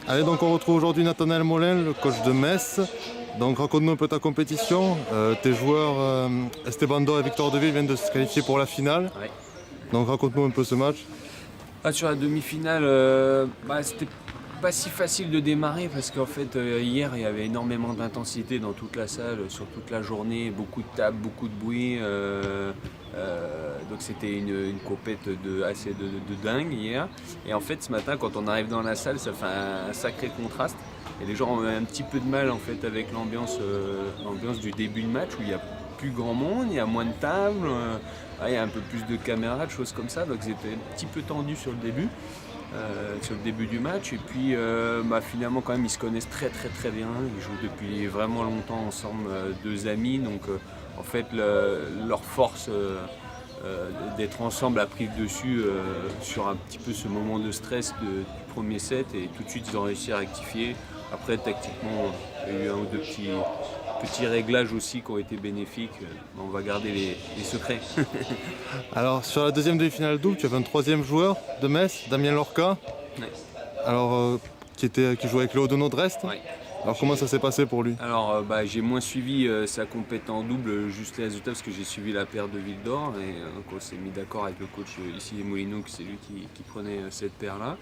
Allez, donc on retrouve aujourd'hui Nathanaël Molin, le coach de Metz. Donc raconte-nous un peu ta compétition. Tes joueurs Esteban Dor et Victor Deville viennent de se qualifier pour la finale. Ouais. Donc raconte-nous un peu ce match. Sur la demi-finale, c'était pas si facile de démarrer parce qu'en fait hier il y avait énormément d'intensité dans toute la salle, sur toute la journée, beaucoup de tables, beaucoup de bruit. Donc c'était une compète assez de dingue hier. Et en fait ce matin quand on arrive dans la salle ça fait un sacré contraste. Et les gens ont un petit peu de mal en fait avec l'ambiance du début de match où il y a plus grand monde, il y a moins de tables, il y a un peu plus de caméras, de choses comme ça, donc c'était un petit peu tendu sur le début du match. Et puis finalement quand même ils se connaissent très très très bien, ils jouent depuis vraiment longtemps ensemble, deux amis, donc en fait leur force d'être ensemble a pris le dessus sur un petit peu ce moment de stress du premier set, et tout de suite ils ont réussi à rectifier. Après tactiquement il y a eu un ou deux petits réglages aussi qui ont été bénéfiques. On va garder les secrets. Alors sur la deuxième demi-finale double, tu avais un troisième joueur de Metz, Damien Lorca. Ouais. Alors qui jouait avec Léo de Dresde. Ouais. Alors comment ça s'est passé pour lui? Alors j'ai moins suivi sa compétition en double, juste les résultats, parce que j'ai suivi la paire de Ville d'Or et on s'est mis d'accord avec le coach ici Molino que c'est lui qui prenait cette paire là.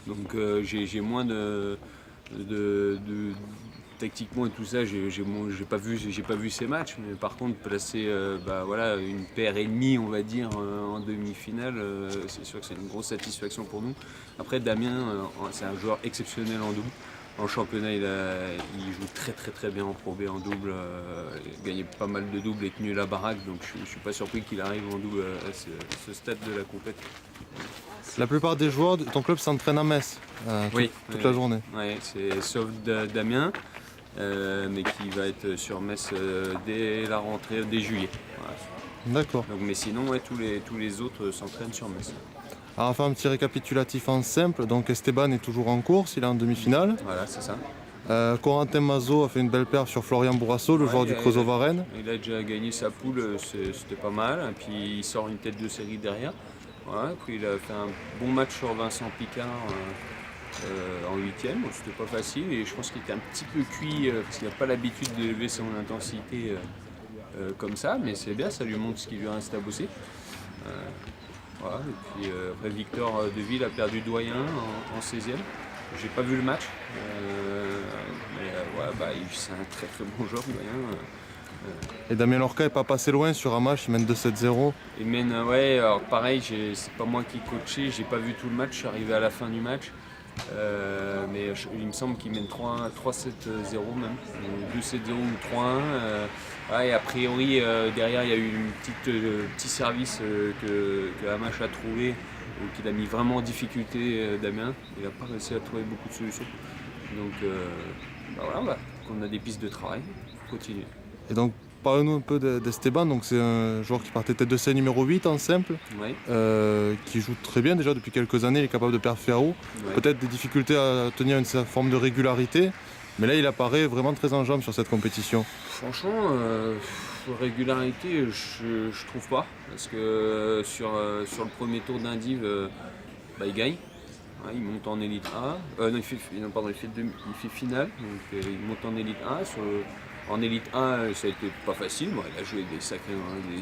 Donc j'ai moins de tactiquement et tout ça, j'ai pas vu ces matchs, mais par contre placer une paire et demie on va dire en demi-finale, c'est sûr que c'est une grosse satisfaction pour nous. Après Damien, c'est un joueur exceptionnel en double. En championnat, il joue très très très bien en Pro B en double, il a gagné pas mal de doubles et tenu la baraque, donc je ne suis pas surpris qu'il arrive en double à ce stade de la compétition. La plupart des joueurs de ton club s'entraînent à Metz toute la journée. Oui, sauf Damien, mais qui va être sur Metz dès la rentrée, dès juillet. Voilà. D'accord. Donc, mais sinon, tous les autres s'entraînent sur Metz. Alors on va faire un petit récapitulatif en simple. Donc Esteban est toujours en course, il est en demi-finale. Voilà, c'est ça. Corentin Mazo a fait une belle paire sur Florian Bourrasso, le joueur du Creusot-Varennes. Il a déjà gagné sa poule, c'était pas mal. Et puis il sort une tête de série derrière. Voilà. Puis il a fait un bon match sur Vincent Picard en huitième. Bon, c'était pas facile et je pense qu'il était un petit peu cuit parce qu'il n'a pas l'habitude de lever son intensité comme ça. Mais c'est bien, ça lui montre ce qu'il lui reste à bosser. Voilà. Et puis après Victor Deville a perdu doyen en 16e. J'ai pas vu le match, c'est un très très bon joueur doyen. Et Damien Lorca n'est pas passé loin sur un match, il mène 2-7-0. Il mène, alors pareil, c'est pas moi qui coachais, j'ai pas vu tout le match, je suis arrivé à la fin du match. Mais il me semble qu'il mène 3-7-0 même, 2-7-0 ou 3-1. Et a priori derrière il y a eu un petit service que Hamache a trouvé, ou qu'il a mis vraiment en difficulté Damien. Il n'a pas réussi à trouver beaucoup de solutions. Donc on a des pistes de travail, on continue. Et donc parle-nous un peu d'Esteban, donc c'est un joueur qui partait tête de série numéro 8 en simple, qui joue très bien déjà depuis quelques années, il est capable de perfer à haut. Peut-être des difficultés à tenir une certaine forme de régularité, mais là il apparaît vraiment très en jambes sur cette compétition. Franchement, régularité je trouve pas, parce que sur le premier tour d'Indiv, il gagne. Il monte en élite A, il fait finale, donc il monte en élite A. En élite 1, ça a été pas facile. Bon, il a joué des sacrés,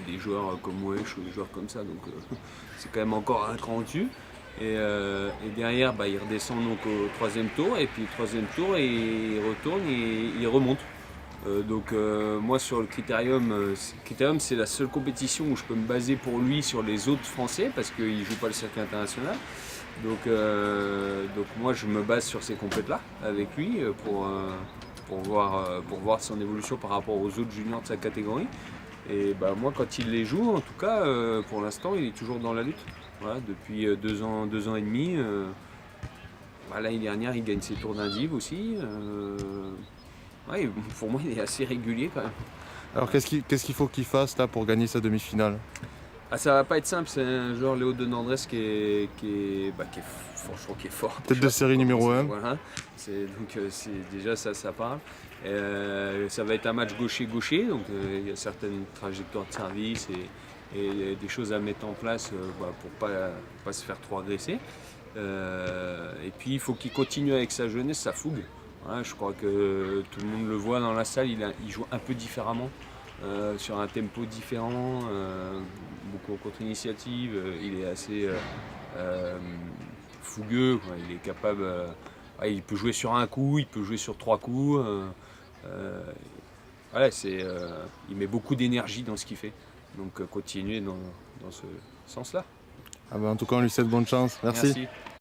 des joueurs comme Wesh ou des joueurs comme ça, donc c'est quand même encore un cran au-dessus. Et derrière, il redescend donc au troisième tour, et puis le troisième tour, il retourne et il remonte. Donc moi sur le Critérium, c'est la seule compétition où je peux me baser pour lui sur les autres Français, parce qu'il ne joue pas le circuit international. Donc moi je me base sur ces compètes-là avec lui pour voir son évolution par rapport aux autres juniors de sa catégorie. Et moi quand il les joue, en tout cas pour l'instant il est toujours dans la lutte. Voilà, depuis 2 ans et demi. L'année dernière il gagne ses tours d'Indiv aussi. Pour moi il est assez régulier quand même. Alors qu'est-ce qu'il faut qu'il fasse là pour gagner sa demi-finale? Ça va pas être simple, c'est un joueur Léo de Nandres qui est fort. Tête de série numéro 1. Voilà. Déjà ça parle. Ça va être un match gaucher-gaucher, donc il y a certaines trajectoires de service et des choses à mettre en place pour pas se faire trop agresser. Et puis il faut qu'il continue avec sa jeunesse, sa fougue. Voilà, je crois que tout le monde le voit dans la salle, il joue un peu différemment, sur un tempo différent, beaucoup en contre-initiative, il est assez fougueux, quoi. Il est capable, il peut jouer sur un coup, il peut jouer sur 3 coups. Voilà, il met beaucoup d'énergie dans ce qu'il fait, donc continuer dans ce sens-là. Ah ben, en tout cas, on lui souhaite bonne chance. Merci. Merci.